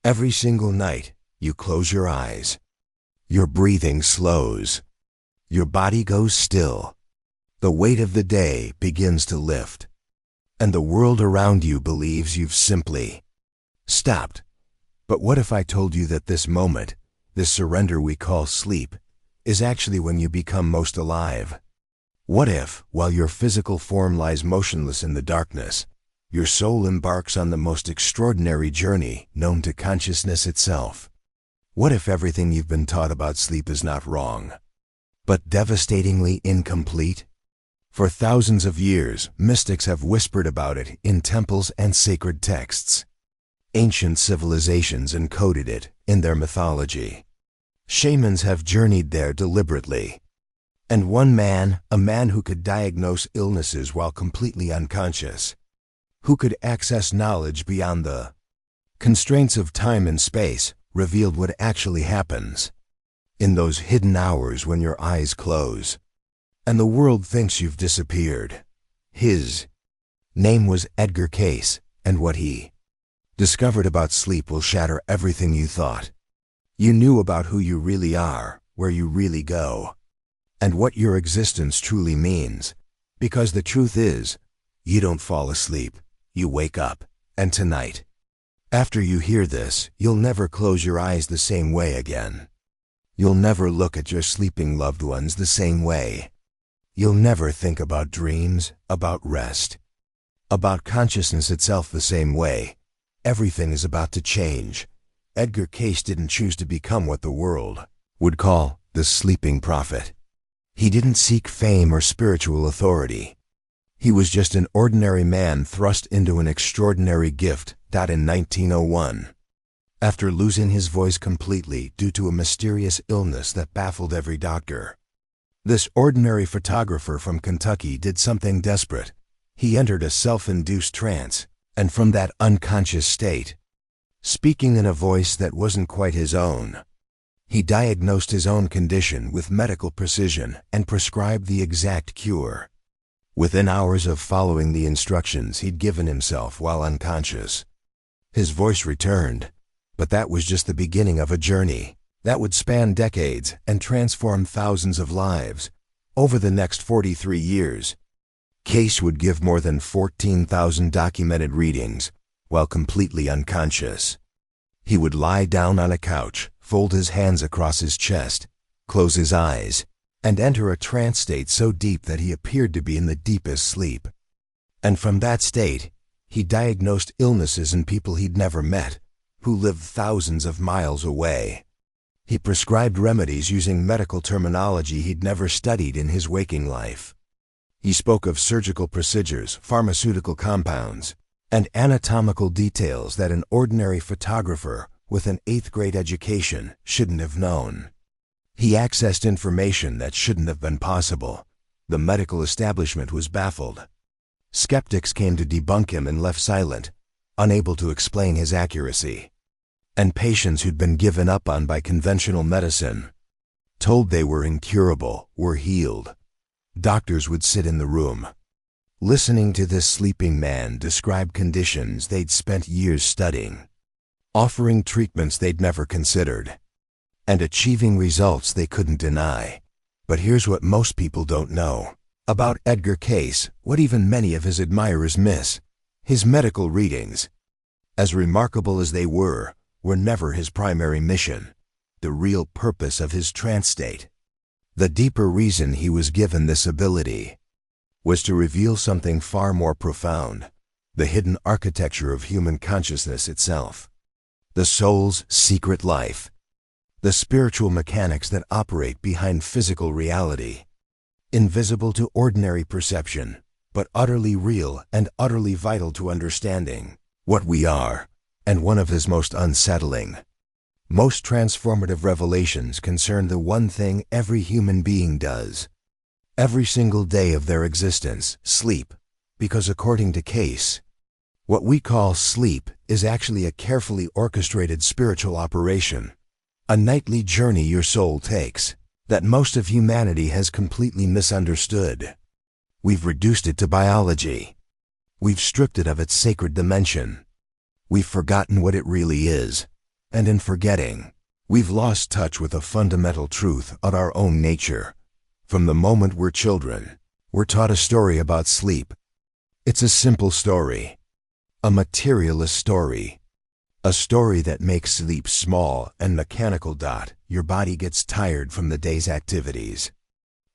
Every single night, you close your eyes. Your breathing slows. Your body goes still. The weight of the day begins to lift. And the world around you believes you've simply stopped. But what if I told you that this moment, this surrender we call sleep, is actually when you become most alive? What if, while your physical form lies motionless in the darkness, your soul embarks on the most extraordinary journey known to consciousness itself? What if everything you've been taught about sleep is not wrong, but devastatingly incomplete? For thousands of years, mystics have whispered about it in temples and sacred texts. Ancient civilizations encoded it in their mythology. Shamans have journeyed there deliberately. And one man, a man who could diagnose illnesses while completely unconscious, who could access knowledge beyond the constraints of time and space, revealed what actually happens in those hidden hours when your eyes close and the world thinks you've disappeared. His name was Edgar Cayce, and what he discovered about sleep will shatter everything you thought you knew about who you really are, where you really go, and what your existence truly means. Because the truth is, you don't fall asleep, you wake up. And tonight, after you hear this, you'll never close your eyes the same way again. You'll never look at your sleeping loved ones the same way. You'll never think about dreams, about rest, about consciousness itself the same way. Everything is about to change. Edgar Cayce didn't choose to become what the world would call the sleeping prophet. He didn't seek fame or spiritual authority. He was just an ordinary man thrust into an extraordinary gift. In 1901, after losing his voice completely due to a mysterious illness that baffled every doctor, this ordinary photographer from Kentucky did something desperate. He entered a self-induced trance, and from that unconscious state, speaking in a voice that wasn't quite his own, he diagnosed his own condition with medical precision and prescribed the exact cure. Within hours of following the instructions he'd given himself while unconscious, his voice returned. But that was just the beginning of a journey that would span decades and transform thousands of lives. Over the next 43 years, Cayce would give more than 14,000 documented readings while completely unconscious. He would lie down on a couch, fold his hands across his chest, close his eyes, and enter a trance state so deep that he appeared to be in the deepest sleep. And from that state, he diagnosed illnesses in people he'd never met, who lived thousands of miles away. He prescribed remedies using medical terminology he'd never studied in his waking life. He spoke of surgical procedures, pharmaceutical compounds, and anatomical details that an ordinary photographer with an 8th-grade education shouldn't have known. He accessed information that shouldn't have been possible. The medical establishment was baffled. Skeptics came to debunk him and left silent, unable to explain his accuracy. And patients who'd been given up on by conventional medicine, told they were incurable, were healed. Doctors would sit in the room, listening to this sleeping man describe conditions they'd spent years studying, offering treatments they'd never considered, and achieving results they couldn't deny. But here's what most people don't know about Edgar Cayce, what even many of his admirers miss. His medical readings, as remarkable as they were never his primary mission, the real purpose of his trance state. The deeper reason he was given this ability was to reveal something far more profound, the hidden architecture of human consciousness itself, the soul's secret life, the spiritual mechanics that operate behind physical reality, invisible to ordinary perception, but utterly real and utterly vital to understanding what we are. And one of his most unsettling, most transformative revelations concern the one thing every human being does every single day of their existence: sleep. Because according to Cayce, what we call sleep is actually a carefully orchestrated spiritual operation, a nightly journey your soul takes that most of humanity has completely misunderstood. We've reduced it to biology. We've stripped it of its sacred dimension. We've forgotten what it really is: and in forgetting, we've lost touch with a fundamental truth of our own nature. From the moment we're children, we're taught a story about sleep. It's a simple story, a materialist story, a story that makes sleep small and mechanical. Your body gets tired from the day's activities.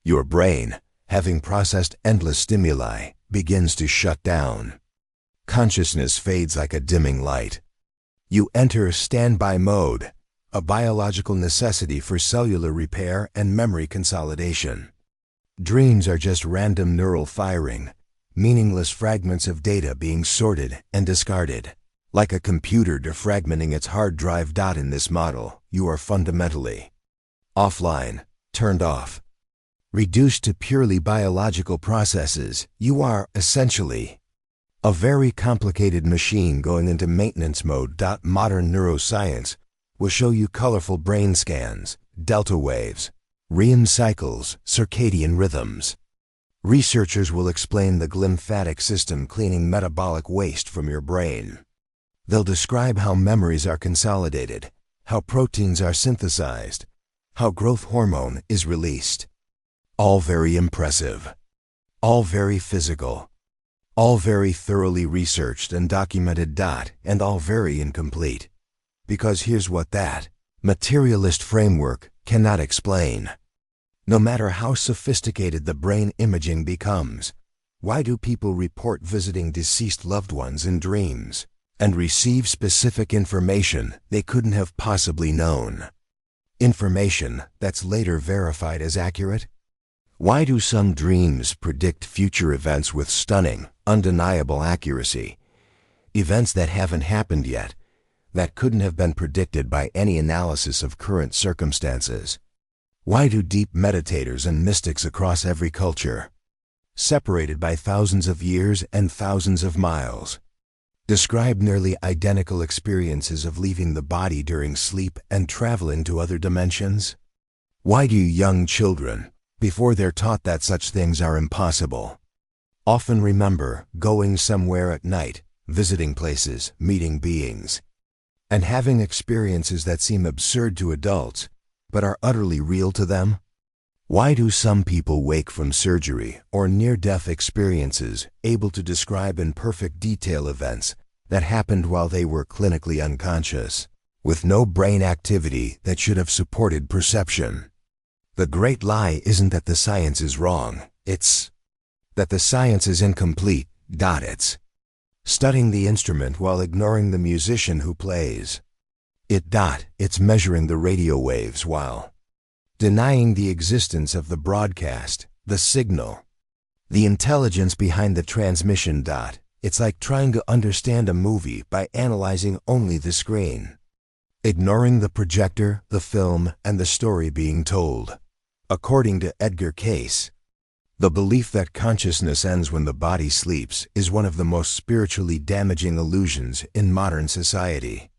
Your brain, having processed endless stimuli, begins to shut down. Consciousness fades like a dimming light. You enter standby mode, a biological necessity for cellular repair and memory consolidation. Dreams are just random neural firing, meaningless fragments of data being sorted and discarded. Like a computer defragmenting its hard drive. In this model, you are fundamentally offline, turned off. Reduced to purely biological processes, you are, essentially, a very complicated machine going into maintenance mode. Modern neuroscience will show you colorful brain scans, delta waves, REM cycles, circadian rhythms. Researchers will explain the glymphatic system cleaning metabolic waste from your brain. They'll describe how memories are consolidated, how proteins are synthesized, how growth hormone is released. All very impressive, all very physical, all very thoroughly researched and documented. And all very incomplete. Because here's what that materialist framework cannot explain. No matter how sophisticated the brain imaging becomes, why do people report visiting deceased loved ones in dreams and receive specific information they couldn't have possibly known? Information that's later verified as accurate? Why do some dreams predict future events with stunning, undeniable accuracy? Events that haven't happened yet, that couldn't have been predicted by any analysis of current circumstances. Why do deep meditators and mystics across every culture, separated by thousands of years and thousands of miles, describe nearly identical experiences of leaving the body during sleep and traveling to other dimensions? Why do young children, before they're taught that such things are impossible, often remember going somewhere at night, visiting places, meeting beings, and having experiences that seem absurd to adults, but are utterly real to them? Why do some people wake from surgery or near-death experiences able to describe in perfect detail events that happened while they were clinically unconscious, with no brain activity that should have supported perception? The great lie isn't that the science is wrong, it's that the science is incomplete. It's studying the instrument while ignoring the musician who plays. It's measuring the radio waves while denying the existence of the broadcast, the signal, the intelligence behind the transmission. It's like trying to understand a movie by analyzing only the screen, ignoring the projector, the film, and the story being told. According to Edgar Cayce, the belief that consciousness ends when the body sleeps is one of the most spiritually damaging illusions in modern society.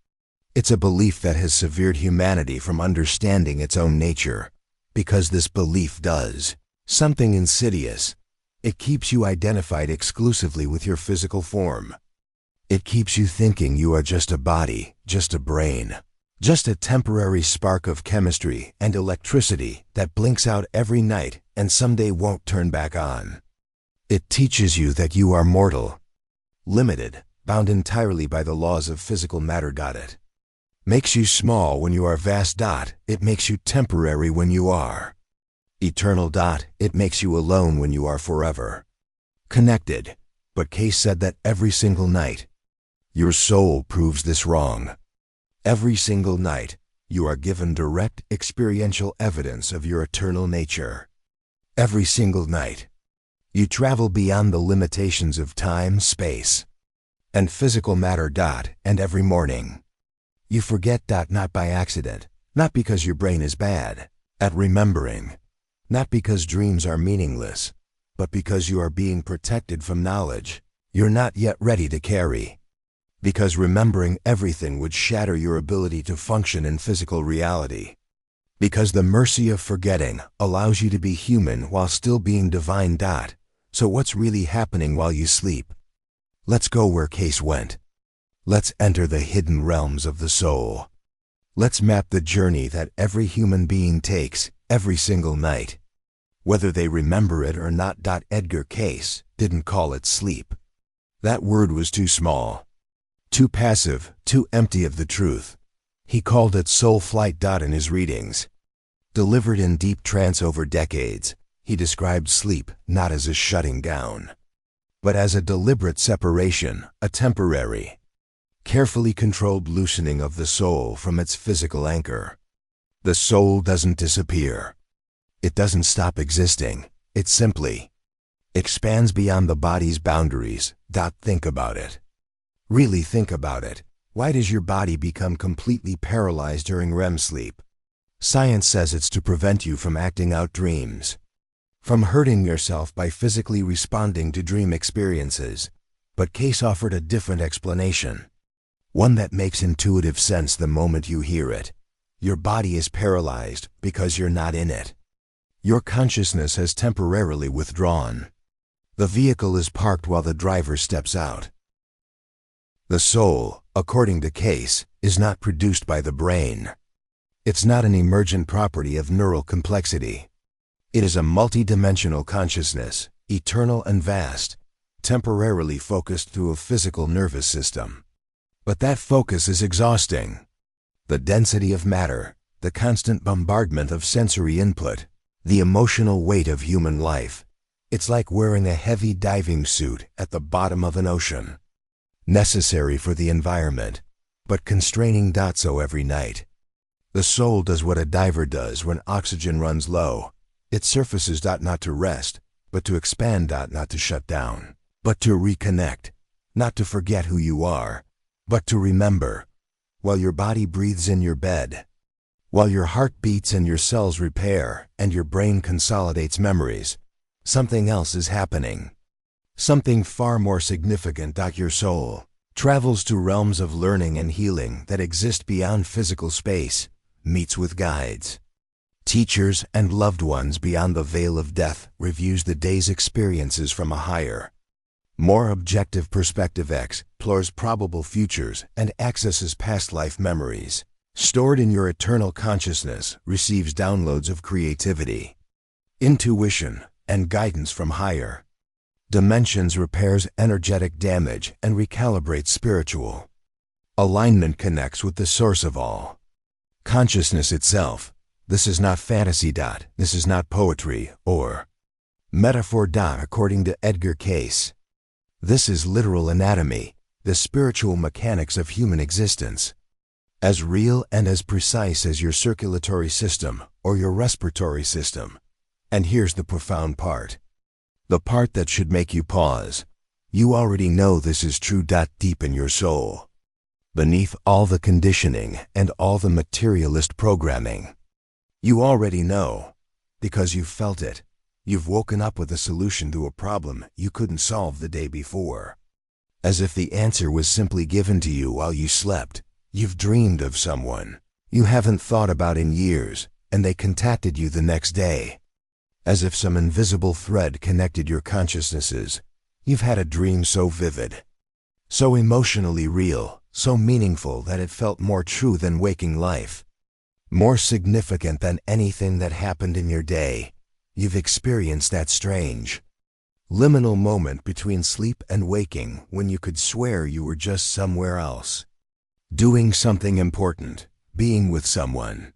It's a belief that has severed humanity from understanding its own nature, because this belief does something insidious. It keeps you identified exclusively with your physical form. It keeps you thinking you are just a body, just a brain, just a temporary spark of chemistry and electricity that blinks out every night and someday won't turn back on. It teaches you that you are mortal, limited, bound entirely by the laws of physical matter. It makes you small when you are vast. It makes you temporary when you are eternal. It makes you alone when you are forever connected. But Cayce said that every single night, your soul proves this wrong. Every single night, you are given direct experiential evidence of your eternal nature. Every single night, you travel beyond the limitations of time, space, and physical matter. And every morning, you forget. Not by accident, not because your brain is bad at remembering, not because dreams are meaningless, but because you are being protected from knowledge you're not yet ready to carry. Because remembering everything would shatter your ability to function in physical reality. Because the mercy of forgetting allows you to be human while still being divine. So what's really happening while you sleep? Let's go where Cayce went. Let's enter the hidden realms of the soul. Let's map the journey that every human being takes every single night. Whether they remember it or not. Edgar Cayce didn't call it sleep. That word was too small, too passive, too empty of the truth. He called it soul flight. In his readings, delivered in deep trance over decades, he described sleep not as a shutting down, but as a deliberate separation, a temporary, carefully controlled loosening of the soul from its physical anchor. The soul doesn't disappear. It doesn't stop existing. It simply expands beyond the body's boundaries. Think about it. Really think about it. Why does your body become completely paralyzed during REM sleep? Science says it's to prevent you from acting out dreams, from hurting yourself by physically responding to dream experiences. But Cayce offered a different explanation, one that makes intuitive sense the moment you hear it. Your body is paralyzed because you're not in it. Your consciousness has temporarily withdrawn. The vehicle is parked while the driver steps out. The soul, according to Cayce, is not produced by the brain. It's not an emergent property of neural complexity. It is a multidimensional consciousness, eternal and vast, temporarily focused through a physical nervous system. But that focus is exhausting. The density of matter, the constant bombardment of sensory input, the emotional weight of human life. It's like wearing a heavy diving suit at the bottom of an ocean. Necessary for the environment, but constraining. So every night, the soul does what a diver does when oxygen runs low. It surfaces. Not to rest, but to expand. Not to shut down, but to reconnect. Not to forget who you are, but to remember. While your body breathes in your bed, while your heart beats and your cells repair and your brain consolidates memories, something else is happening. Something far more significant. Your soul travels to realms of learning and healing that exist beyond physical space, meets with guides, teachers, and loved ones beyond the veil of death, reviews the day's experiences from a higher, more objective perspective, explores probable futures, and accesses past life memories. Stored in your eternal consciousness, receives downloads of creativity, intuition, and guidance from higher dimensions, repairs energetic damage, and recalibrates spiritual alignment, connects with the source of all consciousness itself. This is not fantasy. This is not poetry or metaphor. According to Edgar Cayce, this is literal anatomy, the spiritual mechanics of human existence, as real and as precise as your circulatory system or your respiratory system. And here's the profound part, the part that should make you pause. You already know this is true. Deep in your soul, beneath all the conditioning and all the materialist programming, you already know, because you've felt it. You've woken up with a solution to a problem you couldn't solve the day before. As if the answer was simply given to you while you slept. You've dreamed of someone you haven't thought about in years, and they contacted you the next day. As if some invisible thread connected your consciousnesses. You've had a dream so vivid, so emotionally real, so meaningful that it felt more true than waking life, more significant than anything that happened in your day. You've experienced that strange, liminal moment between sleep and waking when you could swear you were just somewhere else, doing something important, being with someone.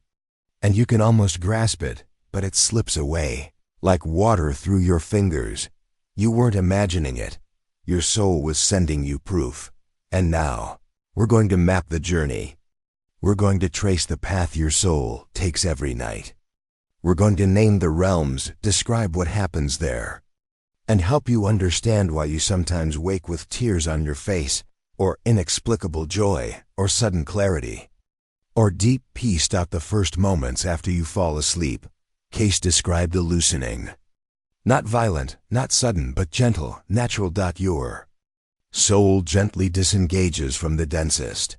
And you can almost grasp it, but it slips away, like water through your fingers. You weren't imagining it. Your soul was sending you proof. And now, we're going to map the journey. We're going to trace the path your soul takes every night. We're going to name the realms, describe what happens there, and help you understand why you sometimes wake with tears on your face, or inexplicable joy, or sudden clarity, or deep peace. The first moments after you fall asleep, Cayce described the loosening. Not violent, not sudden, but gentle, natural. Your soul gently disengages from the densest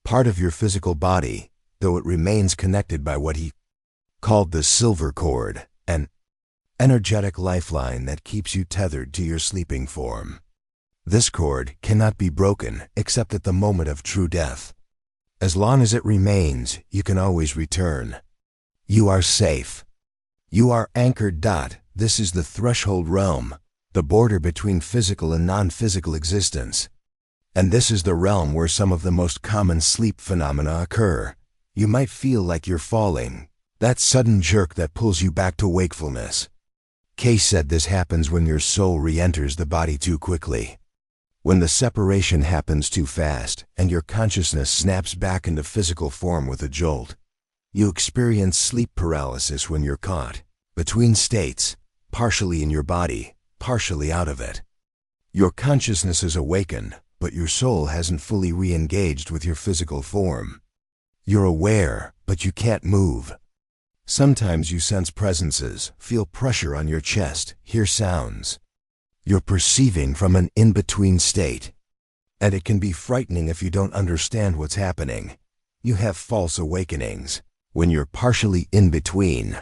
part of your physical body, though it remains connected by what he called the silver cord, an energetic lifeline that keeps you tethered to your sleeping form. This cord cannot be broken except at the moment of true death. As long as it remains, you can always return. You are safe. You are anchored. This is the threshold realm, the border between physical and non-physical existence. And this is the realm where some of the most common sleep phenomena occur. You might feel like you're falling, that sudden jerk that pulls you back to wakefulness. Cayce said this happens when your soul re-enters the body too quickly. When the separation happens too fast and your consciousness snaps back into physical form with a jolt. You experience sleep paralysis when you're caught between states, partially in your body, partially out of it. Your consciousness is awakened, but your soul hasn't fully re-engaged with your physical form. You're aware, but you can't move. Sometimes you sense presences, feel pressure on your chest, hear sounds. You're perceiving from an in-between state. And it can be frightening if you don't understand what's happening. You have false awakenings when you're partially in between.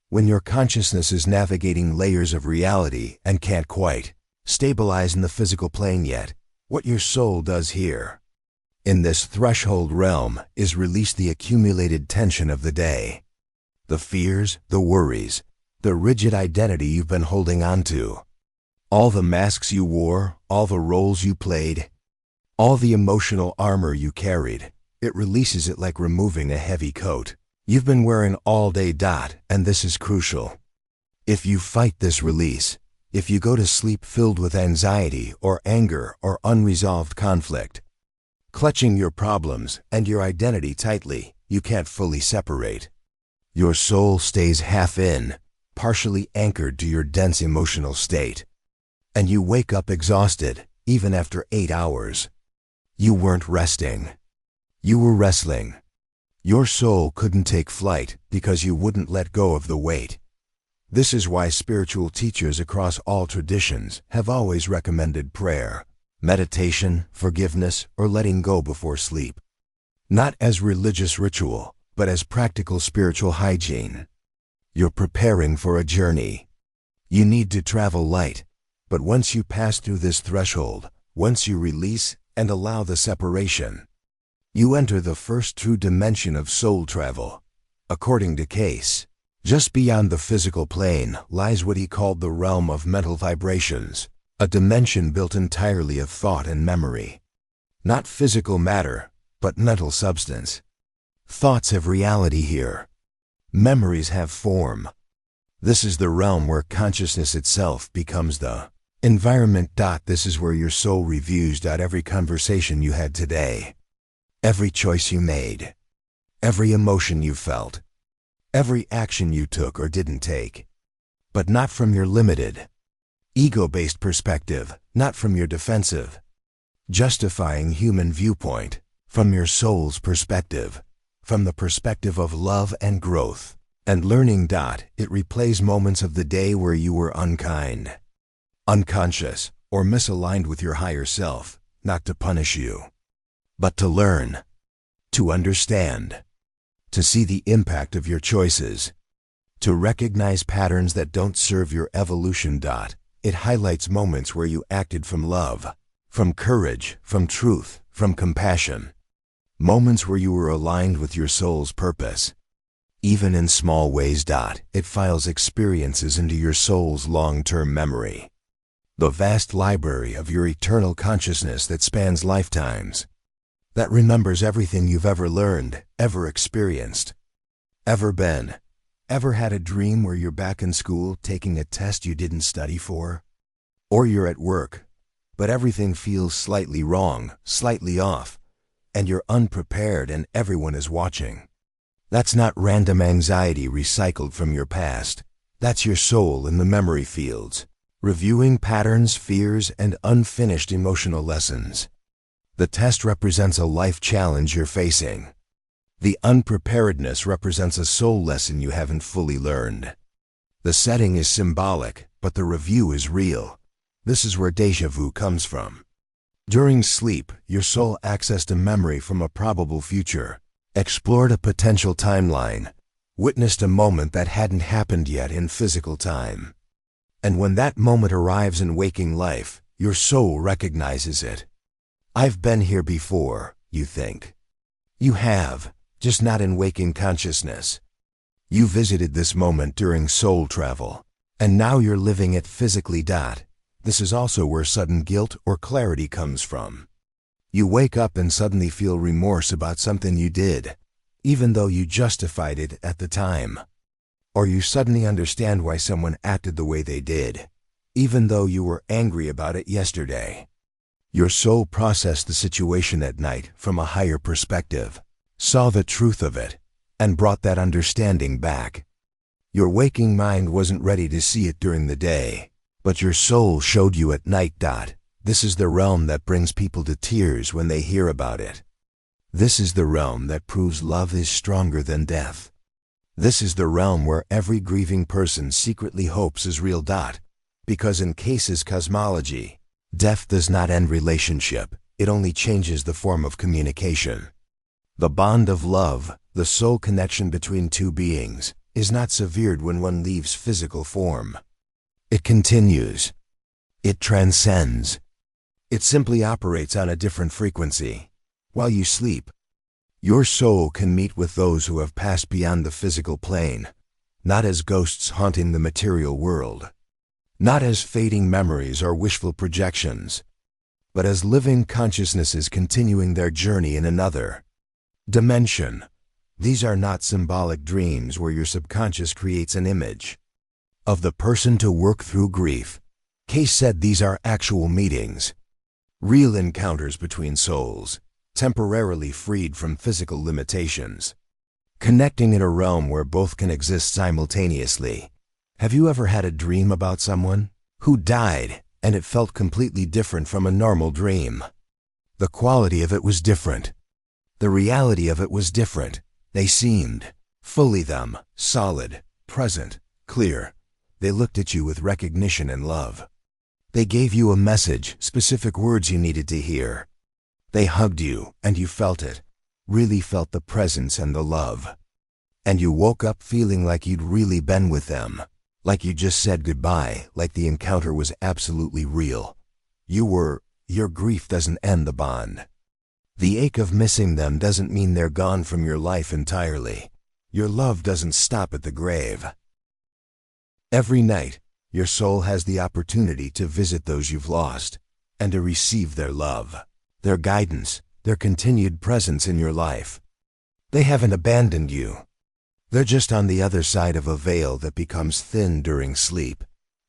When your consciousness is navigating layers of reality and can't quite stabilize in the physical plane yet. What your soul does here, in this threshold realm, is release the accumulated tension of the day. The fears, the worries, the rigid identity you've been holding on to. All the masks you wore, all the roles you played, all the emotional armor you carried. It releases it like removing a heavy coat you've been wearing all day. And this is crucial. If you fight this release, if you go to sleep filled with anxiety or anger or unresolved conflict, clutching your problems and your identity tightly, you can't fully separate. Your soul stays half in, partially anchored to your dense emotional state. And you wake up exhausted, even after 8 hours. You weren't resting. You were wrestling. Your soul couldn't take flight because you wouldn't let go of the weight. This is why spiritual teachers across all traditions have always recommended prayer, meditation, forgiveness, or letting go before sleep. Not as religious ritual, but as practical spiritual hygiene. You're preparing for a journey. You need to travel light, but once you pass through this threshold, once you release and allow the separation, you enter the first true dimension of soul travel. According to Cayce, just beyond the physical plane lies what he called the realm of mental vibrations, a dimension built entirely of thought and memory. Not physical matter, but mental substance. Thoughts have reality here. Memories have form. This is the realm where consciousness itself becomes the environment. This is where your soul reviews every conversation you had today, every choice you made, every emotion you felt, every action you took or didn't take. But not from your limited, ego-based perspective, not from your defensive, justifying human viewpoint, from your soul's perspective, from the perspective of love and growth and learning. It replays moments of the day where you were unkind, unconscious, or misaligned with your higher self, not to punish you, but to learn, to understand, to see the impact of your choices, to recognize patterns that don't serve your evolution. It highlights moments where you acted from love, from courage, from truth, from compassion. Moments where you were aligned with your soul's purpose. Even in small ways. It files experiences into your soul's long-term memory. The vast library of your eternal consciousness that spans lifetimes. That remembers everything you've ever learned, ever experienced, ever been. Ever had a dream where you're back in school taking a test you didn't study for? Or you're at work, but everything feels slightly wrong, slightly off, and you're unprepared and everyone is watching. That's not random anxiety recycled from your past. That's your soul in the memory fields, reviewing patterns, fears, and unfinished emotional lessons. The test represents a life challenge you're facing. The unpreparedness represents a soul lesson you haven't fully learned. The setting is symbolic, but the review is real. This is where déjà vu comes from. During sleep, your soul accessed a memory from a probable future, explored a potential timeline, witnessed a moment that hadn't happened yet in physical time. And when that moment arrives in waking life, your soul recognizes it. I've been here before, you think. You have, just not in waking consciousness. You visited this moment during soul travel, and now you're living it physically. This is also where sudden guilt or clarity comes from. You wake up and suddenly feel remorse about something you did, even though you justified it at the time. Or you suddenly understand why someone acted the way they did, even though you were angry about it yesterday. Your soul processed the situation at night from a higher perspective, saw the truth of it, and brought that understanding back. Your waking mind wasn't ready to see it during the day, but your soul showed you at night. This is the realm that brings people to tears when they hear about it. This is the realm that proves love is stronger than death. This is the realm where every grieving person secretly hopes is real. Because in Cayce's cosmology, death does not end relationship, it only changes the form of communication. The bond of love, the soul connection between two beings, is not severed when one leaves physical form. It continues. It transcends. It simply operates on a different frequency. While you sleep, your soul can meet with those who have passed beyond the physical plane, not as ghosts haunting the material world, not as fading memories or wishful projections, but as living consciousnesses continuing their journey in another dimension. These are not symbolic dreams where your subconscious creates an image of the person to work through grief. Cayce said these are actual meetings, real encounters between souls, temporarily freed from physical limitations, connecting in a realm where both can exist simultaneously. Have you ever had a dream about someone who died and it felt completely different from a normal dream? The quality of it was different. The reality of it was different. They seemed fully them, solid, present, clear. They looked at you with recognition and love. They gave you a message, specific words you needed to hear. They hugged you, and you felt it, really felt the presence and the love. And you woke up feeling like you'd really been with them, like you just said goodbye, like the encounter was absolutely real. Your grief doesn't end the bond. The ache of missing them doesn't mean they're gone from your life entirely. Your love doesn't stop at the grave. Every night, your soul has the opportunity to visit those you've lost, and to receive their love, their guidance, their continued presence in your life. They haven't abandoned you. They're just on the other side of a veil that becomes thin during sleep.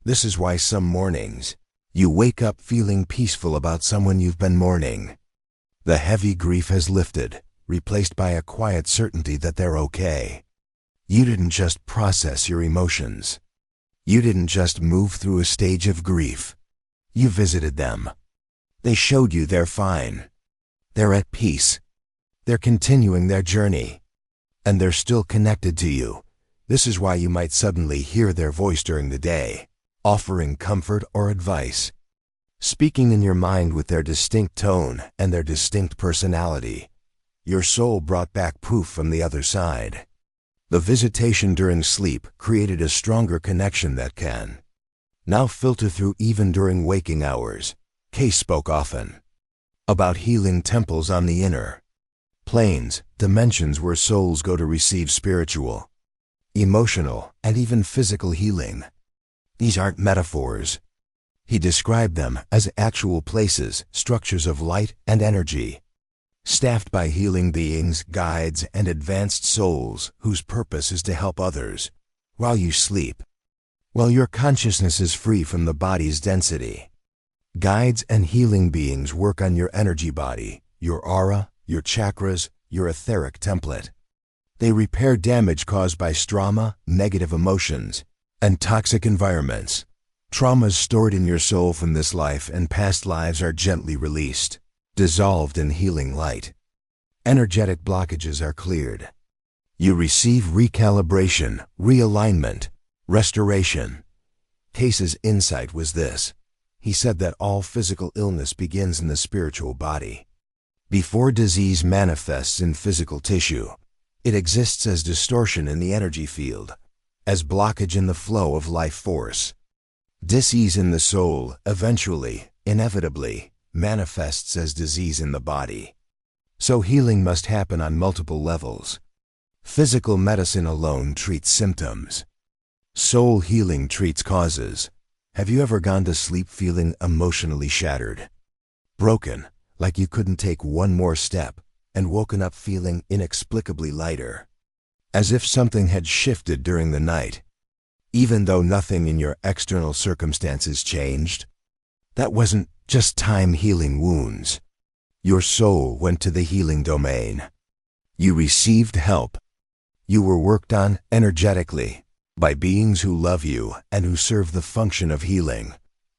This is why some mornings, you wake up feeling peaceful about someone you've been mourning. The heavy grief has lifted, replaced by a quiet certainty that they're okay. You didn't just process your emotions. You didn't just move through a stage of grief. You visited them. They showed you they're fine. They're at peace. They're continuing their journey. And they're still connected to you. This is why you might suddenly hear their voice during the day, offering comfort or advice, speaking in your mind with their distinct tone and their distinct personality. Your soul brought back proof from the other side. The visitation during sleep created a stronger connection that can now filter through even during waking hours. Cayce spoke often about healing temples on the inner planes, dimensions where souls go to receive spiritual, emotional, and even physical healing. These aren't metaphors. He described them as actual places, structures of light and energy, staffed by healing beings, guides, and advanced souls whose purpose is to help others while you sleep, while your consciousness is free from the body's density. Guides and healing beings work on your energy body, your aura, your chakras, your etheric template. They repair damage caused by trauma, negative emotions, and toxic environments. Traumas stored in your soul from this life and past lives are gently released, dissolved in healing light. Energetic blockages are cleared. You receive recalibration, realignment, restoration. Cayce's insight was this. He said that all physical illness begins in the spiritual body. Before disease manifests in physical tissue, it exists as distortion in the energy field, as blockage in the flow of life force. Dis-ease in the soul eventually, inevitably, manifests as disease in the body. So healing must happen on multiple levels. Physical medicine alone treats symptoms. Soul healing treats causes. Have you ever gone to sleep feeling emotionally shattered? Broken, like you couldn't take one more step, and woken up feeling inexplicably lighter? As if something had shifted during the night, even though nothing in your external circumstances changed? That wasn't just time healing wounds. Your soul went to the healing domain. You received help. You were worked on energetically by beings who love you and who serve the function of healing.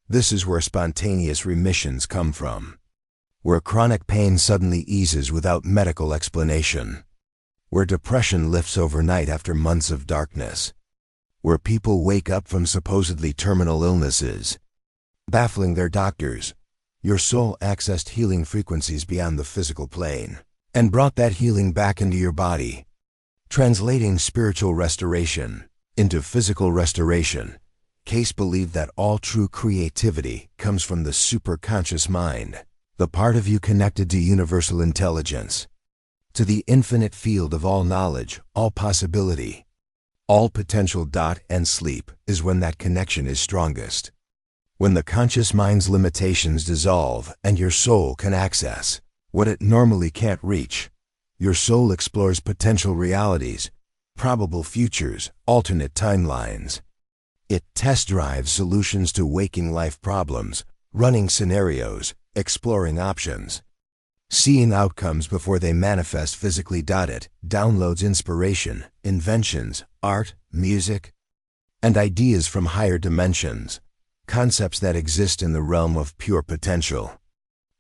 This is where spontaneous remissions come from, where chronic pain suddenly eases without medical explanation, where depression lifts overnight after months of darkness, where people wake up from supposedly terminal illnesses, baffling their doctors. Your soul accessed healing frequencies beyond the physical plane and brought that healing back into your body, translating spiritual restoration into physical restoration. Cayce believed that all true creativity comes from the superconscious mind, the part of you connected to universal intelligence, to the infinite field of all knowledge, all possibility, all potential. And sleep is when that connection is strongest. When the conscious mind's limitations dissolve and your soul can access what it normally can't reach. Your soul explores potential realities, probable futures, alternate timelines. It test drives solutions to waking life problems, running scenarios, exploring options, seeing outcomes before they manifest physically. It downloads inspiration, inventions, art, music, and ideas from higher dimensions, concepts that exist in the realm of pure potential,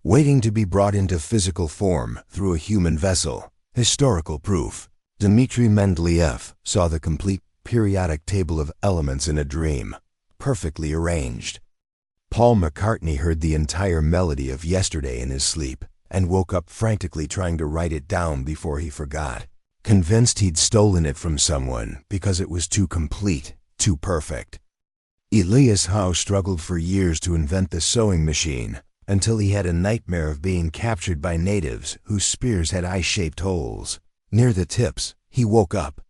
waiting to be brought into physical form through a human vessel. Historical proof. Dmitri Mendeleev saw the complete periodic table of elements in a dream, perfectly arranged. Paul McCartney heard the entire melody of Yesterday in his sleep and woke up frantically trying to write it down before he forgot, convinced he'd stolen it from someone because it was too complete, too perfect. Elias Howe struggled for years to invent the sewing machine until he had a nightmare of being captured by natives whose spears had eye-shaped holes near the tips. He woke up,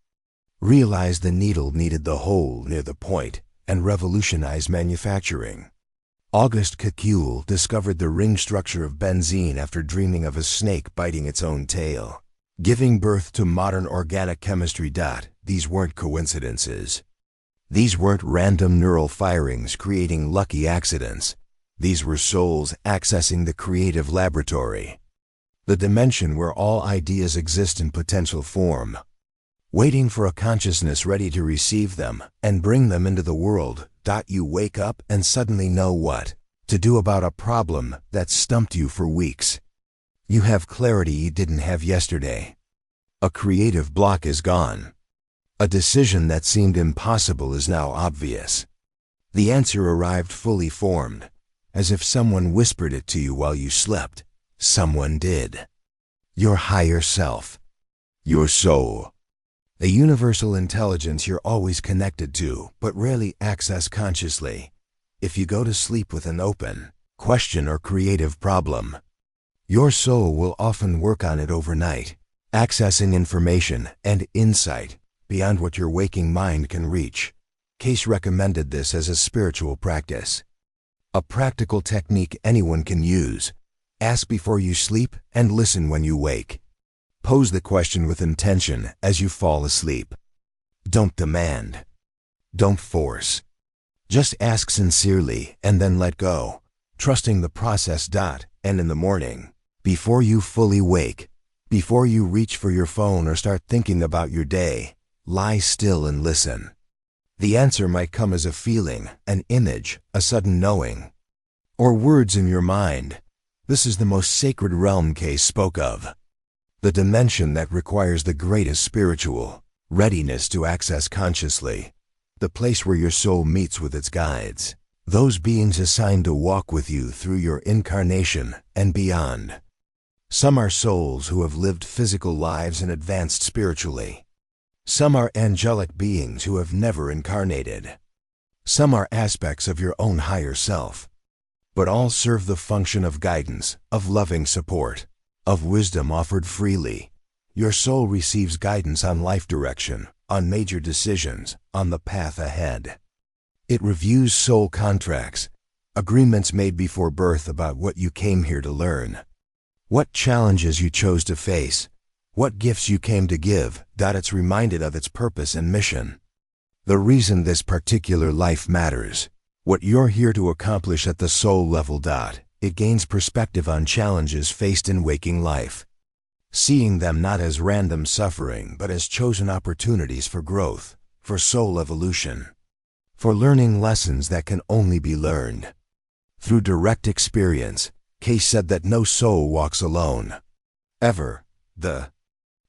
realized the needle needed the hole near the point, and revolutionized manufacturing. Auguste Kekule discovered the ring structure of benzene after dreaming of a snake biting its own tail, giving birth to modern organic chemistry. These weren't coincidences. These weren't random neural firings creating lucky accidents. These were souls accessing the creative laboratory, the dimension where all ideas exist in potential form, waiting for a consciousness ready to receive them and bring them into the world. You wake up and suddenly know what to do about a problem that stumped you for weeks. You have clarity you didn't have yesterday. A creative block is gone. A decision that seemed impossible is now obvious. The answer arrived fully formed, as if someone whispered it to you while you slept. Someone did. Your higher self. Your soul. A universal intelligence you're always connected to, but rarely access consciously. If you go to sleep with an open question or creative problem, your soul will often work on it overnight, accessing information and insight beyond what your waking mind can reach. Cayce recommended this as a spiritual practice, a practical technique anyone can use. Ask before you sleep and listen when you wake. Pose the question with intention as you fall asleep. Don't demand. Don't force. Just ask sincerely and then let go, trusting the process. And in the morning, before you fully wake, before you reach for your phone or start thinking about your day, lie still and listen. The answer might come as a feeling, an image, a sudden knowing, or words in your mind. This is the most sacred realm Cayce spoke of, the dimension that requires the greatest spiritual readiness to access consciously, the place where your soul meets with its guides, those beings assigned to walk with you through your incarnation and beyond. Some are souls who have lived physical lives and advanced spiritually. Some are angelic beings who have never incarnated. Some are aspects of your own higher self. But all serve the function of guidance, of loving support. of wisdom offered freely. Your soul receives guidance on life direction, on major decisions, on the path ahead. It reviews soul contracts, agreements made before birth about what you came here to learn, what challenges you chose to face, what gifts you came to give. It's reminded of its purpose and mission. The reason this particular life matters, what you're here to accomplish at the soul level. It gains perspective on challenges faced in waking life, seeing them not as random suffering but as chosen opportunities for growth, for soul evolution, for learning lessons that can only be learned through direct experience. Cayce said that no soul walks alone, ever. The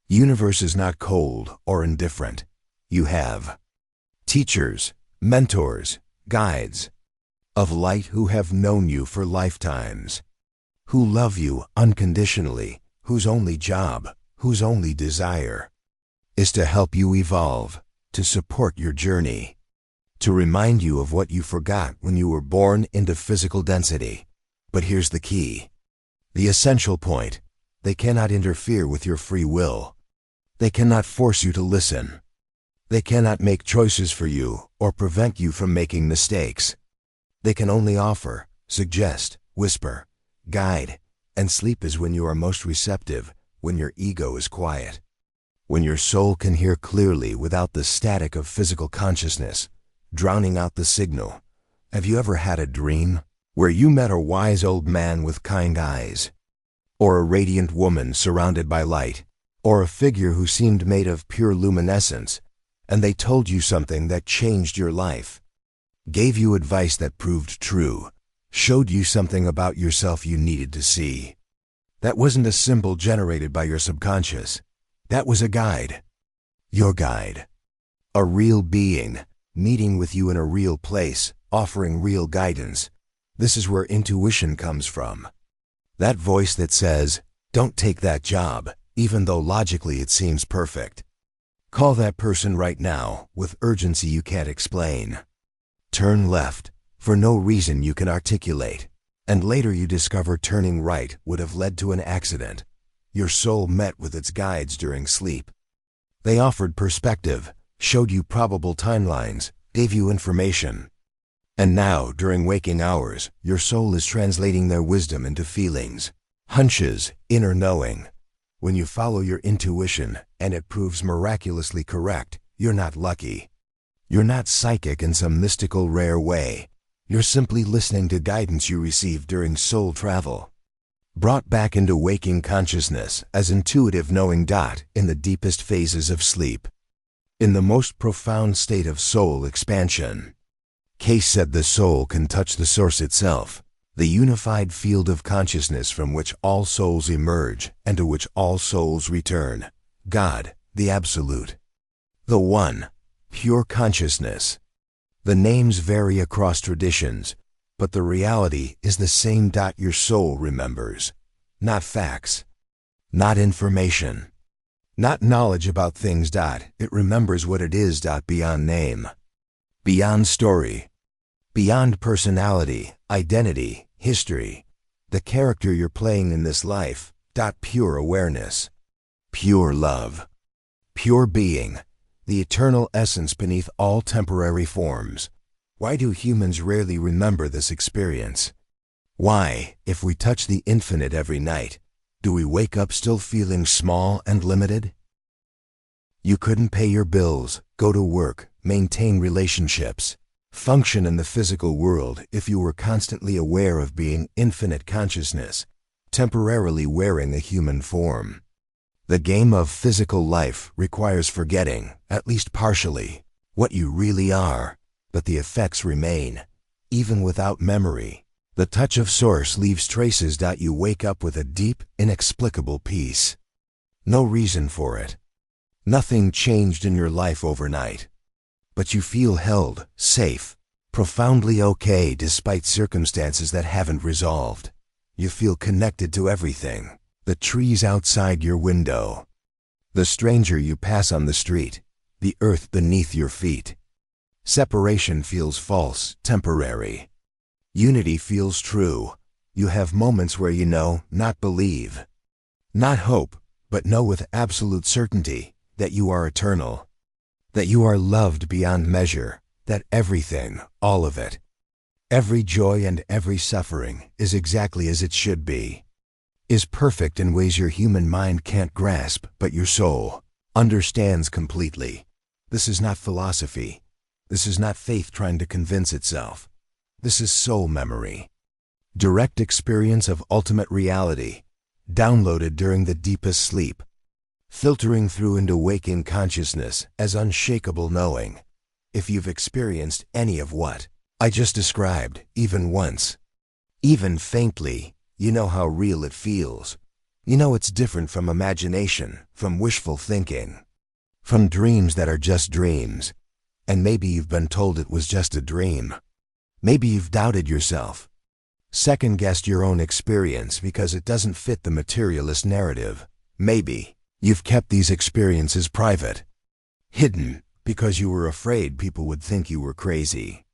universe is not cold or indifferent. You have teachers, mentors, guides of light who have known you for lifetimes, who love you unconditionally, whose only job, whose only desire is to help you evolve, to support your journey, to remind you of what you forgot when you were born into physical density. But here's the key, the essential point. They cannot interfere with your free will. They cannot force you to listen. They cannot make choices for you or prevent you from making mistakes. They can only offer, suggest, whisper, guide, and sleep is when you are most receptive, when your ego is quiet, when your soul can hear clearly without the static of physical consciousness, drowning out the signal. Have you ever had a dream where you met a wise old man with kind eyes, or a radiant woman surrounded by light, or a figure who seemed made of pure luminescence, and they told you something that changed your life, gave you advice that proved true, showed you something about yourself you needed to see? That wasn't a symbol generated by your subconscious. That was a guide. Your guide. A real being, meeting with you in a real place, offering real guidance. This is where intuition comes from. That voice that says, don't take that job, even though logically it seems perfect. Call that person right now, with urgency you can't explain. Turn left, for no reason you can articulate, and later you discover turning right would have led to an accident. Your soul met with its guides during sleep. They offered perspective, showed you probable timelines, gave you information. And now, during waking hours, your soul is translating their wisdom into feelings, hunches, inner knowing. When you follow your intuition, and it proves miraculously correct, you're not lucky. You're not psychic in some mystical rare way. You're simply listening to guidance you received during soul travel, brought back into waking consciousness as intuitive knowing. In the deepest phases of sleep, in the most profound state of soul expansion. Cayce said the soul can touch the source itself, the unified field of consciousness from which all souls emerge and to which all souls return. God, the Absolute, the One, pure consciousness. The names vary across traditions, but the reality is the same. Your soul remembers, not facts, not information, not knowledge about things. It remembers what it is. Beyond name, beyond story, beyond personality, identity, history, the character you're playing in this life. Pure awareness, pure love, pure being, the eternal essence beneath all temporary forms. Why do humans rarely remember this experience? Why, if we touch the infinite every night, do we wake up still feeling small and limited? You couldn't pay your bills, go to work, maintain relationships, function in the physical world if you were constantly aware of being infinite consciousness, temporarily wearing a human form. The game of physical life requires forgetting, at least partially, what you really are, but the effects remain, even without memory. The touch of Source leaves traces. You wake up with a deep, inexplicable peace. No reason for it. Nothing changed in your life overnight. But you feel held, safe, profoundly okay despite circumstances that haven't resolved. You feel connected to everything. The trees outside your window, the stranger you pass on the street, the earth beneath your feet. Separation feels false, temporary. Unity feels true. You have moments where you know, not believe. Not hope, but know with absolute certainty that you are eternal, that you are loved beyond measure, that everything, all of it, every joy and every suffering is exactly as it should be, is perfect in ways your human mind can't grasp, but your soul understands completely. This is not philosophy. This is not faith trying to convince itself. This is soul memory. Direct experience of ultimate reality, downloaded during the deepest sleep, filtering through into waking consciousness as unshakable knowing. If you've experienced any of what I just described, even once, even faintly, you know how real it feels. You know it's different from imagination, from wishful thinking, from dreams that are just dreams. And maybe you've been told it was just a dream. Maybe you've doubted yourself, second-guessed your own experience because it doesn't fit the materialist narrative. Maybe you've kept these experiences private, hidden, because you were afraid people would think you were crazy,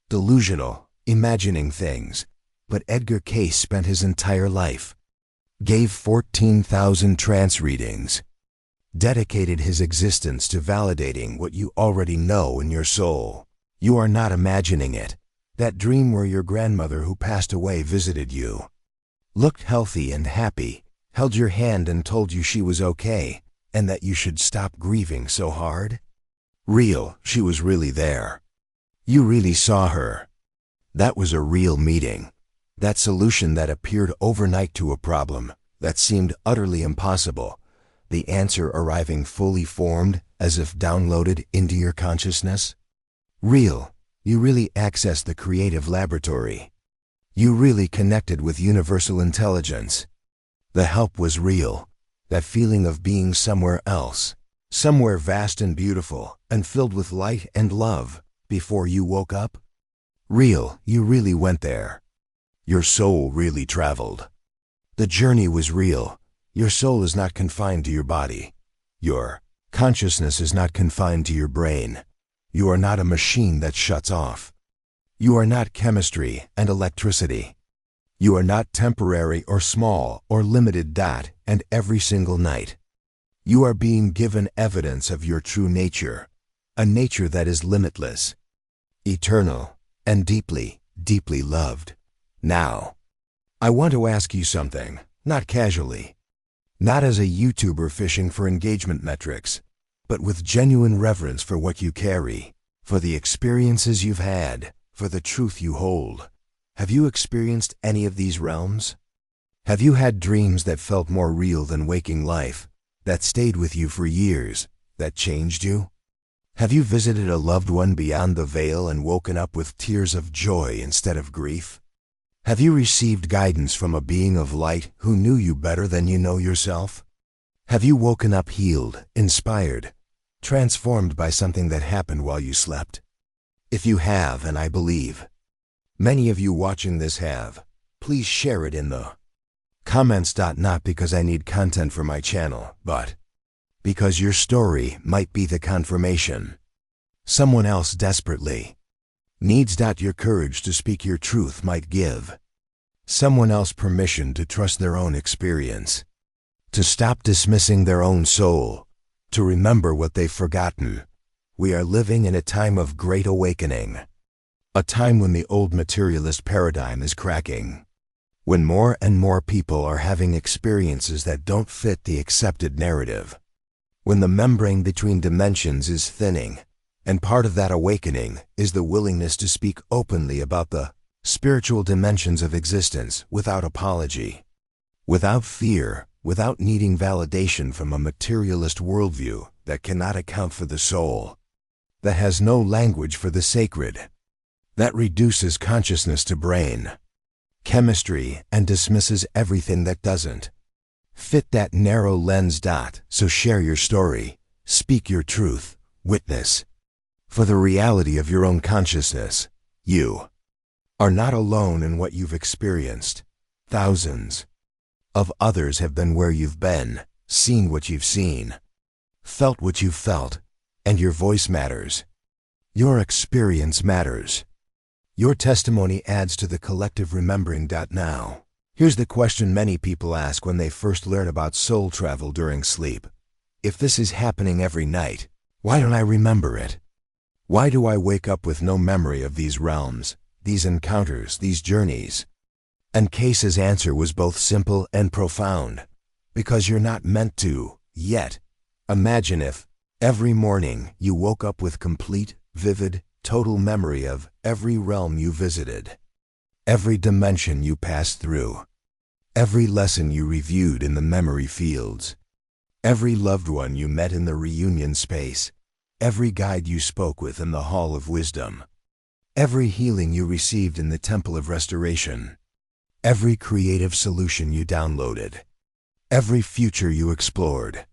delusional, imagining things. But Edgar Cayce spent his entire life, gave 14,000 trance readings, dedicated his existence to validating what you already know in your soul. You are not imagining it. That dream where your grandmother who passed away visited you, looked healthy and happy, held your hand and told you she was okay, and that you should stop grieving so hard? Real, she was really there. You really saw her. That was a real meeting. That solution that appeared overnight to a problem that seemed utterly impossible, the answer arriving fully formed as if downloaded into your consciousness. Real, you really accessed the creative laboratory. You really connected with universal intelligence. The help was real, that feeling of being somewhere else, somewhere vast and beautiful and filled with light and love before you woke up. Real, you really went there. Your soul really traveled. The journey was real. Your soul is not confined to your body. Your consciousness is not confined to your brain. You are not a machine that shuts off. You are not chemistry and electricity. You are not temporary or small or limited dot and every single night. You are being given evidence of your true nature, a nature that is limitless, eternal, and deeply, deeply loved. Now, I want to ask you something, not casually, not as a YouTuber fishing for engagement metrics, but with genuine reverence for what you carry, for the experiences you've had, for the truth you hold. Have you experienced any of these realms? Have you had dreams that felt more real than waking life, that stayed with you for years, that changed you? Have you visited a loved one beyond the veil and woken up with tears of joy instead of grief? Have you received guidance from a being of light who knew you better than you know yourself? Have you woken up healed, inspired, transformed by something that happened while you slept? If you have, and I believe many of you watching this have, please share it in the comments. Not because I need content for my channel, but because your story might be the confirmation someone else desperately needs. Your courage to speak your truth might give someone else permission to trust their own experience, to stop dismissing their own soul, to remember what they've forgotten. We are living in a time of great awakening, a time when the old materialist paradigm is cracking, when more and more people are having experiences that don't fit the accepted narrative, when the membrane between dimensions is thinning. And part of that awakening is the willingness to speak openly about the spiritual dimensions of existence without apology, without fear, without needing validation from a materialist worldview that cannot account for the soul, that has no language for the sacred, that reduces consciousness to brain, chemistry, and dismisses everything that doesn't fit that narrow lens. So share your story, speak your truth, witness. For the reality of your own consciousness, you are not alone in what you've experienced. Thousands of others have been where you've been, seen what you've seen, felt what you've felt, and your voice matters. Your experience matters. Your testimony adds to the collective remembering. Now, Here's the question many people ask when they first learn about soul travel during sleep. If this is happening every night, why don't I remember it? Why do I wake up with no memory of these realms, these encounters, these journeys? And Cayce's answer was both simple and profound. Because you're not meant to, yet. Imagine if, every morning, you woke up with complete, vivid, total memory of every realm you visited, every dimension you passed through, every lesson you reviewed in the memory fields, every loved one you met in the reunion space, every guide you spoke with in the Hall of Wisdom, every healing you received in the Temple of Restoration, every creative solution you downloaded, every future you explored,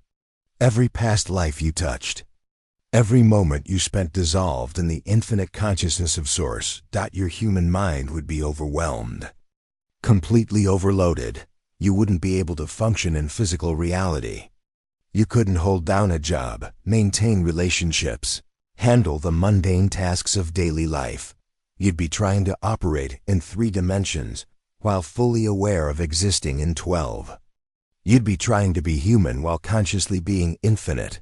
every past life you touched, every moment you spent dissolved in the infinite consciousness of Source. Your human mind would be overwhelmed. Completely overloaded. You wouldn't be able to function in physical reality. You couldn't hold down a job, maintain relationships, handle the mundane tasks of daily life. You'd be trying to operate in 3 dimensions while fully aware of existing in 12. You'd be trying to be human while consciously being infinite.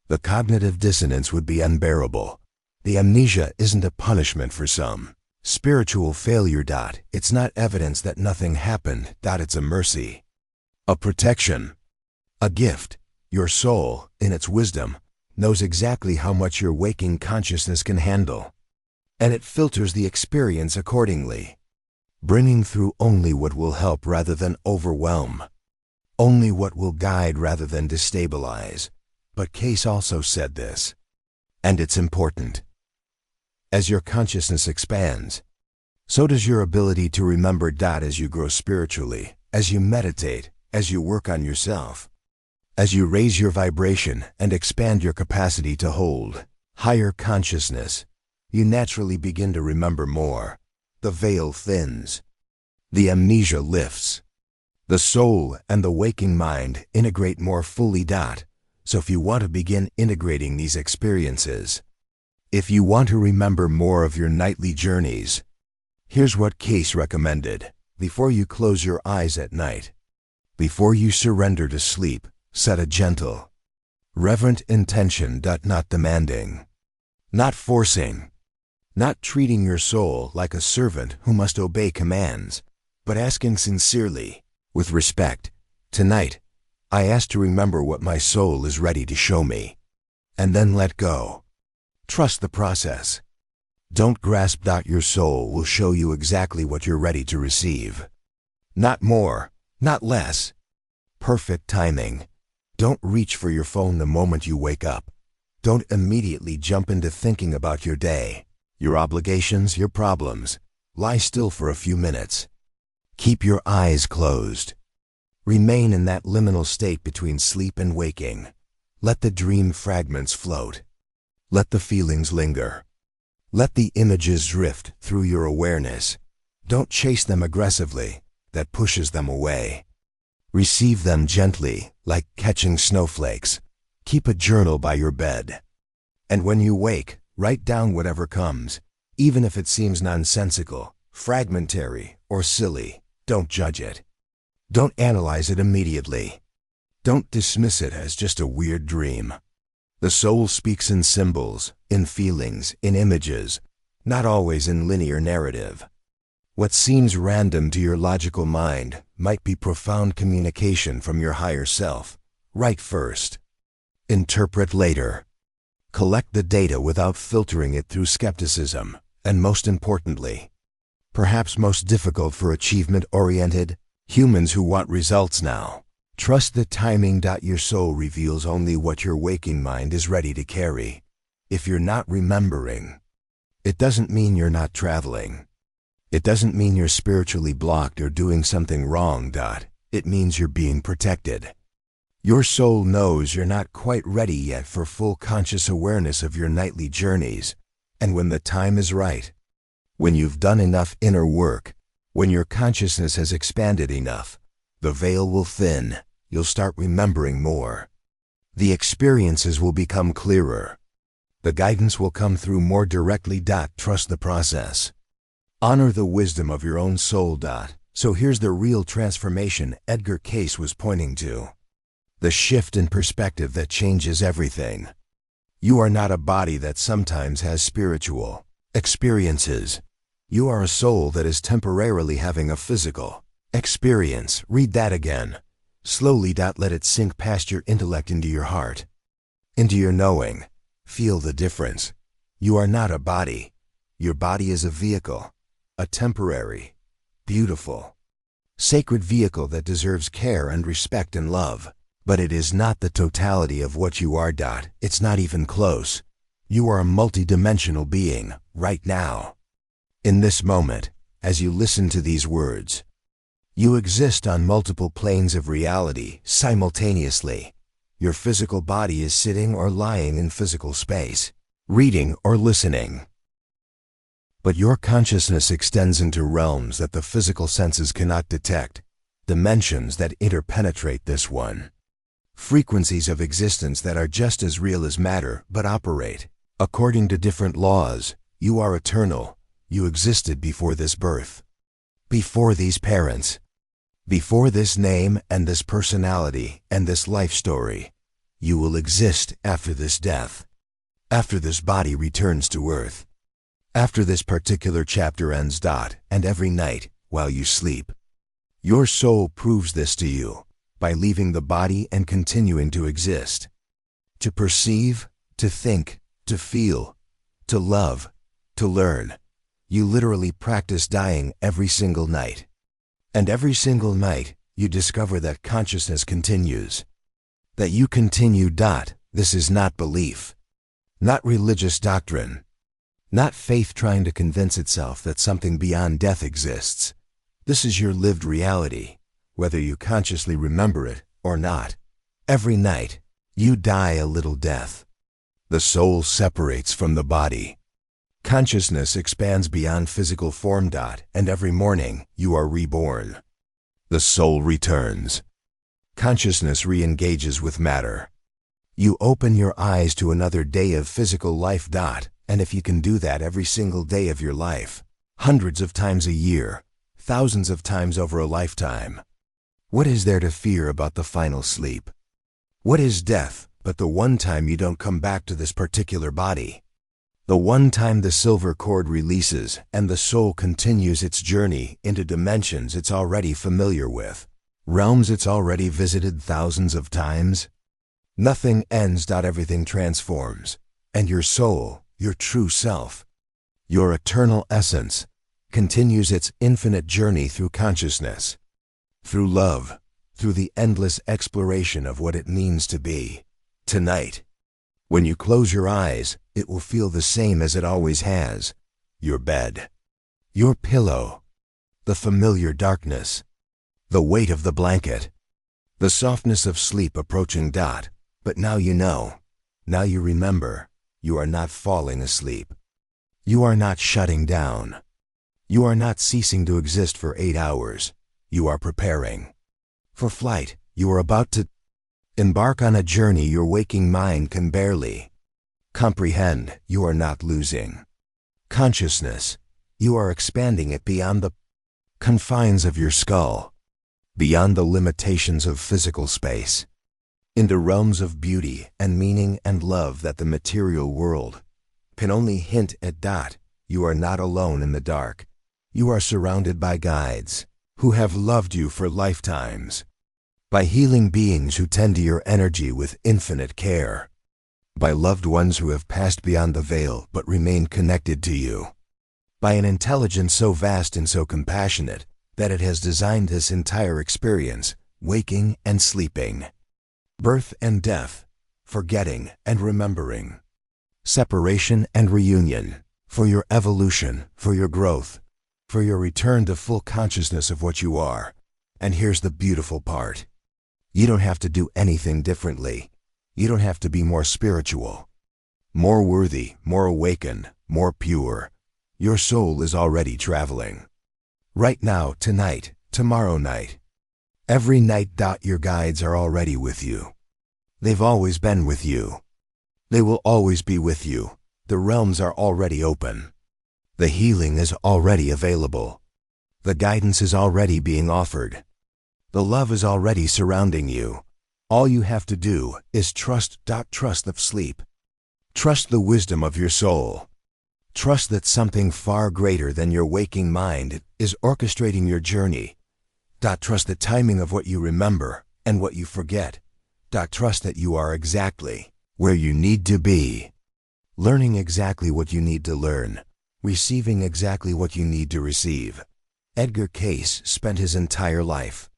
The cognitive dissonance would be unbearable. The amnesia isn't a punishment for some spiritual failure. It's not evidence that nothing happened. It's a mercy, a protection, a gift. Your soul, in its wisdom, knows exactly how much your waking consciousness can handle, and it filters the experience accordingly, bringing through only what will help rather than overwhelm, only what will guide rather than destabilize. But Cayce also said this, and it's important. As your consciousness expands, so does your ability to remember. As you grow spiritually, as you meditate, as you work on yourself, as you raise your vibration and expand your capacity to hold higher consciousness, you naturally begin to remember more. The veil thins. The amnesia lifts. The soul and the waking mind integrate more fully. So if you want to begin integrating these experiences, if you want to remember more of your nightly journeys, here's what Cayce recommended. Before you close your eyes at night, before you surrender to sleep, set a gentle, reverent intention. Not demanding, not forcing, not treating your soul like a servant who must obey commands, but asking sincerely, with respect, tonight, I ask to remember what my soul is ready to show me, and then let go. Trust the process. Don't grasp. Your soul will show you exactly what you're ready to receive. Not more, not less. Perfect timing. Don't reach for your phone the moment you wake up. Don't immediately jump into thinking about your day, your obligations, your problems. Lie still for a few minutes. Keep your eyes closed. Remain in that liminal state between sleep and waking. Let the dream fragments float. Let the feelings linger. Let the images drift through your awareness. Don't chase them aggressively. That pushes them away. Receive them gently, like catching snowflakes. Keep a journal by your bed. And when you wake, write down whatever comes, even if it seems nonsensical, fragmentary, or silly. Don't judge it. Don't analyze it immediately. Don't dismiss it as just a weird dream. The soul speaks in symbols, in feelings, in images, not always in linear narrative. What seems random to your logical mind might be profound communication from your higher self. Write first. Interpret later. Collect the data without filtering it through skepticism, and most importantly, perhaps most difficult for achievement-oriented humans who want results now, trust the timing. Your soul reveals only what your waking mind is ready to carry. If you're not remembering, it doesn't mean you're not traveling. It doesn't mean you're spiritually blocked or doing something wrong. It means you're being protected. Your soul knows you're not quite ready yet for full conscious awareness of your nightly journeys, and when the time is right, when you've done enough inner work, when your consciousness has expanded enough, the veil will thin. You'll start remembering more. The experiences will become clearer. The guidance will come through more directly. Trust the process. Honor the wisdom of your own soul. So here's the real transformation Edgar Cayce was pointing to. The shift in perspective that changes everything. You are not a body that sometimes has spiritual experiences. You are a soul that is temporarily having a physical experience. Read that again. Slowly. Let it sink past your intellect into your heart, into your knowing. Feel the difference. You are not a body. Your body is a vehicle, a temporary, beautiful, sacred vehicle that deserves care and respect and love. But it is not the totality of what you are. It's not even close. You are a multidimensional being, right now. In this moment, as you listen to these words, you exist on multiple planes of reality simultaneously. Your physical body is sitting or lying in physical space, reading or listening. But your consciousness extends into realms that the physical senses cannot detect, dimensions that interpenetrate this one. Frequencies of existence that are just as real as matter but operate according to different laws. You are eternal. You existed before this birth, before these parents, before this name and this personality and this life story. You will exist after this death, after this body returns to earth, after this particular chapter ends. And every night, while you sleep, your soul proves this to you by leaving the body and continuing to exist, to perceive, to think, to feel, to love, to learn. You literally practice dying every single night. And every single night, you discover that consciousness continues, that you continue. This is not belief, not religious doctrine, not faith trying to convince itself that something beyond death exists. This is your lived reality, whether you consciously remember it or not. Every night, you die a little death. The soul separates from the body. Consciousness expands beyond physical form. And every morning, you are reborn. The soul returns. Consciousness re-engages with matter. You open your eyes to another day of physical life. And if you can do that every single day of your life, hundreds of times a year, thousands of times over a lifetime, what is there to fear about the final sleep? What is death but the one time you don't come back to this particular body? The one time the silver cord releases and the soul continues its journey into dimensions it's already familiar with, realms it's already visited thousands of times. Nothing ends. Everything transforms. And your soul, your true self, your eternal essence, continues its infinite journey through consciousness, through love, through the endless exploration of what it means to be. Tonight, when you close your eyes, it will feel the same as it always has. Your bed, your pillow, the familiar darkness, the weight of the blanket, the softness of sleep approaching. But now you know. Now you remember. You are not falling asleep. You are not shutting down. You are not ceasing to exist for 8 hours. You are preparing for flight. You are about to embark on a journey your waking mind can barely comprehend. You are not losing consciousness. You are expanding it beyond the confines of your skull, beyond the limitations of physical space, into realms of beauty and meaning and love that the material world can only hint at. You are not alone in the dark. You are surrounded by guides who have loved you for lifetimes, by healing beings who tend to your energy with infinite care, by loved ones who have passed beyond the veil but remain connected to you, by an intelligence so vast and so compassionate that it has designed this entire experience, waking and sleeping, birth and death, forgetting and remembering, separation and reunion, for your evolution, for your growth, for your return to full consciousness of what you are. And here's the beautiful part. You don't have to do anything differently. You don't have to be more spiritual, more worthy, more awakened, more pure. Your soul is already traveling. Right now, tonight, tomorrow night, every night. Your guides are already with you. They've always been with you. They will always be with you. The realms are already open. The healing is already available. The guidance is already being offered. The love is already surrounding you. All you have to do is trust. Trust the sleep. Trust the wisdom of your soul. Trust that something far greater than your waking mind is orchestrating your journey. Trust the timing of what you remember and what you forget. Trust that you are exactly where you need to be, learning exactly what you need to learn, receiving exactly what you need to receive. Edgar Cayce spent his entire life,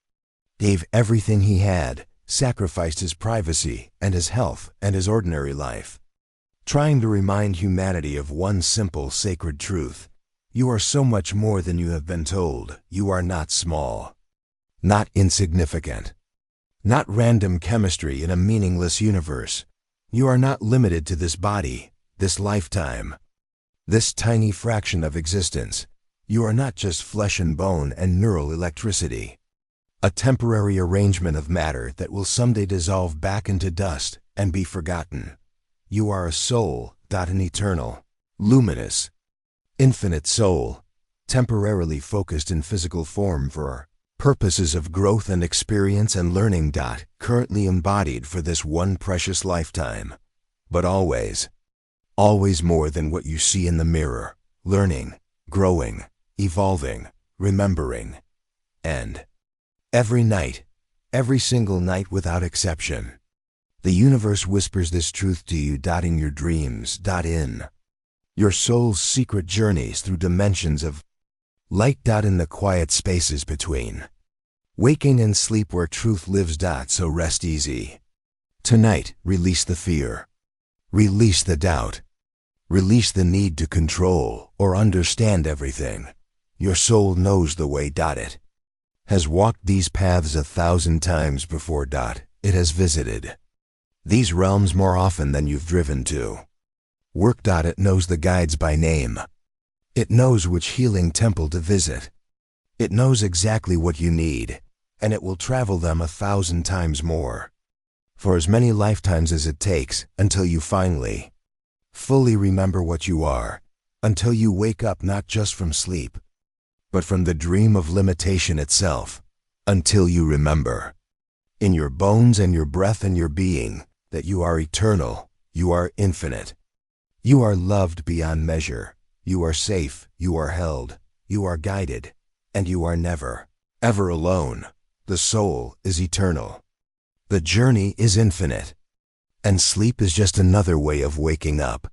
gave everything he had, sacrificed his privacy and his health and his ordinary life, trying to remind humanity of one simple sacred truth. You are so much more than you have been told. You are not small, not insignificant, not random chemistry in a meaningless universe. You are not limited to this body, this lifetime, this tiny fraction of existence. You are not just flesh and bone and neural electricity, a temporary arrangement of matter that will someday dissolve back into dust and be forgotten. You are a soul, an eternal, luminous, infinite soul, temporarily focused in physical form for purposes of growth and experience and learning. Currently embodied for this one precious lifetime, but always, always more than what you see in the mirror, learning, growing, evolving, remembering, and every night, every single night without exception, the universe whispers this truth to you. In your dreams. In your soul's secret journeys through dimensions of light. In the quiet spaces between waking and sleep where truth lives. So rest easy. Tonight, release the fear. Release the doubt. Release the need to control or understand everything. Your soul knows the way. It has walked these paths 1,000 times before. It has visited these realms more often than you've driven to work. It knows the guides by name. It knows which healing temple to visit. It knows exactly what you need, and it will travel them 1,000 times more, for as many lifetimes as it takes, until you finally, fully remember what you are, until you wake up not just from sleep, but from the dream of limitation itself, until you remember, in your bones and your breath and your being, that you are eternal, you are infinite, you are loved beyond measure, you are safe, you are held, you are guided, and you are never, ever alone. The soul is eternal. The journey is infinite. And sleep is just another way of waking up.